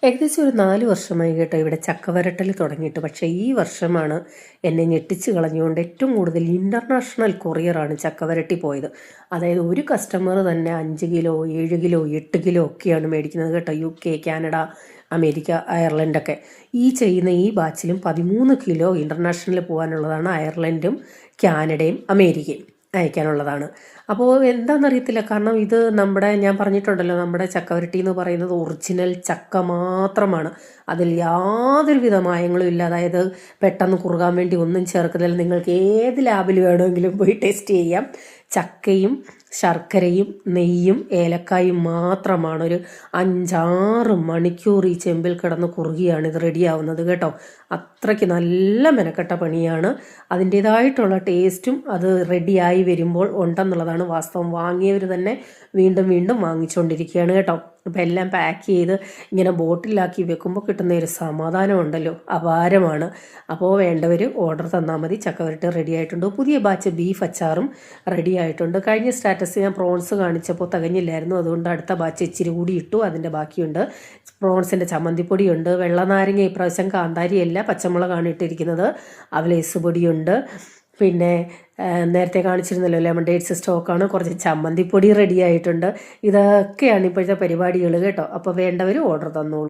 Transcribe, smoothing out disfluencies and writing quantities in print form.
ഏകദേശം ഒരു 4 വർഷമായി കേട്ടോ ഇവിടെ ചക്കവരട്ടൽ തുടങ്ങിയിട്ട്. പക്ഷേ ഈ വർഷമാണ് എന്നെ ഞെട്ടിച്ച് കളഞ്ഞുകൊണ്ട് ഏറ്റവും കൂടുതൽ ഇൻ്റർനാഷണൽ കൊറിയറാണ് ചക്കവരട്ടി പോയത്. അതായത് ഒരു കസ്റ്റമർ തന്നെ 5 കിലോ 7 കിലോ 8 കിലോ ഒക്കെയാണ് മേടിക്കുന്നത് കേട്ടോ. UK, കാനഡ, അമേരിക്ക, അയർലൻഡൊക്കെ. ഈ ബാച്ചിലും 13 കിലോ ഇൻ്റർനാഷണൽ പോകാനുള്ളതാണ്. അയർലൻഡും കാനഡയും അമേരിക്കയും അയക്കാനുള്ളതാണ്. അപ്പോൾ എന്താണെന്നറിയത്തില്ല, കാരണം ഇത് ഞാൻ പറഞ്ഞിട്ടുണ്ടല്ലോ, നമ്മുടെ ചക്കവരട്ടി എന്ന് പറയുന്നത് ഒറിജിനൽ ചക്ക മാത്രമാണ്. അതിൽ യാതൊരുവിധ മായങ്ങളും ഇല്ല. അതായത് പെട്ടെന്ന് കുറുകാൻ വേണ്ടി ഒന്നും ചേർക്കുന്നില്ല. നിങ്ങൾക്ക് ഏത് ലാബിൽ വേണമെങ്കിലും പോയി ടെസ്റ്റ് ചെയ്യാം. ചക്കയും ശർക്കരയും നെയ്യും ഏലക്കായും മാത്രമാണ്. ഒരു 5-6 മണിക്കൂർ ഈ ചെമ്പിൽ കിടന്ന് കുറുകിയാണ് ഇത് റെഡിയാവുന്നത് കേട്ടോ. അത്രയ്ക്ക് നല്ല മെനക്കെട്ട പണിയാണ്. അതിൻ്റേതായിട്ടുള്ള ടേസ്റ്റും അത് റെഡിയായി വരുമ്പോൾ ഉണ്ടെന്നുള്ളതാണ് വാസ്തവം. വാങ്ങിയവർ തന്നെ വീണ്ടും വീണ്ടും വാങ്ങിച്ചുകൊണ്ടിരിക്കുകയാണ് കേട്ടോ. അപ്പം എല്ലാം പാക്ക് ചെയ്ത് ഇങ്ങനെ ബോട്ടിലാക്കി വെക്കുമ്പോൾ കിട്ടുന്ന ഒരു സമാധാനം ഉണ്ടല്ലോ, അപാരമാണ്. അപ്പോൾ വേണ്ടവർ ഓർഡർ തന്നാൽ മതി. ചക്കവരട്ടി റെഡി ആയിട്ടുണ്ട്. പുതിയ ബാച്ച് ബീഫ് അച്ചാറും റെഡി ആയിട്ടുണ്ട്. കഴിഞ്ഞ സ്റ്റാറ്റസ് ഞാൻ പ്രോൺസ് കാണിച്ചപ്പോൾ തികഞ്ഞില്ലായിരുന്നു, അതുകൊണ്ട് അടുത്ത ബാച്ച് ഇച്ചിരി കൂടി ഇട്ടു. അതിൻ്റെ ബാക്കിയുണ്ട്. പ്രോൺസിൻ്റെ ചമ്മന്തിപ്പൊടിയുണ്ട്. വെള്ളനാരങ്ങ ഇപ്രാവശ്യം കാന്താരിയല്ല, പച്ചമുളകാണ് ഇട്ടിരിക്കുന്നത്. അവലേസ് പൊടിയുണ്ട്. പിന്നെ നേരത്തെ കാണിച്ചിരുന്നല്ലോ ലെമൺ ഡേറ്റ്സ് സ്റ്റോക്കാണ്. കുറച്ച് ചമ്മന്തിപ്പൊടി റെഡി ആയിട്ടുണ്ട്. ഇതൊക്കെയാണ് ഇപ്പോഴത്തെ പരിപാടികൾ കേട്ടോ. അപ്പോൾ വേണ്ടവർ ഓർഡർ തന്നോളൂ.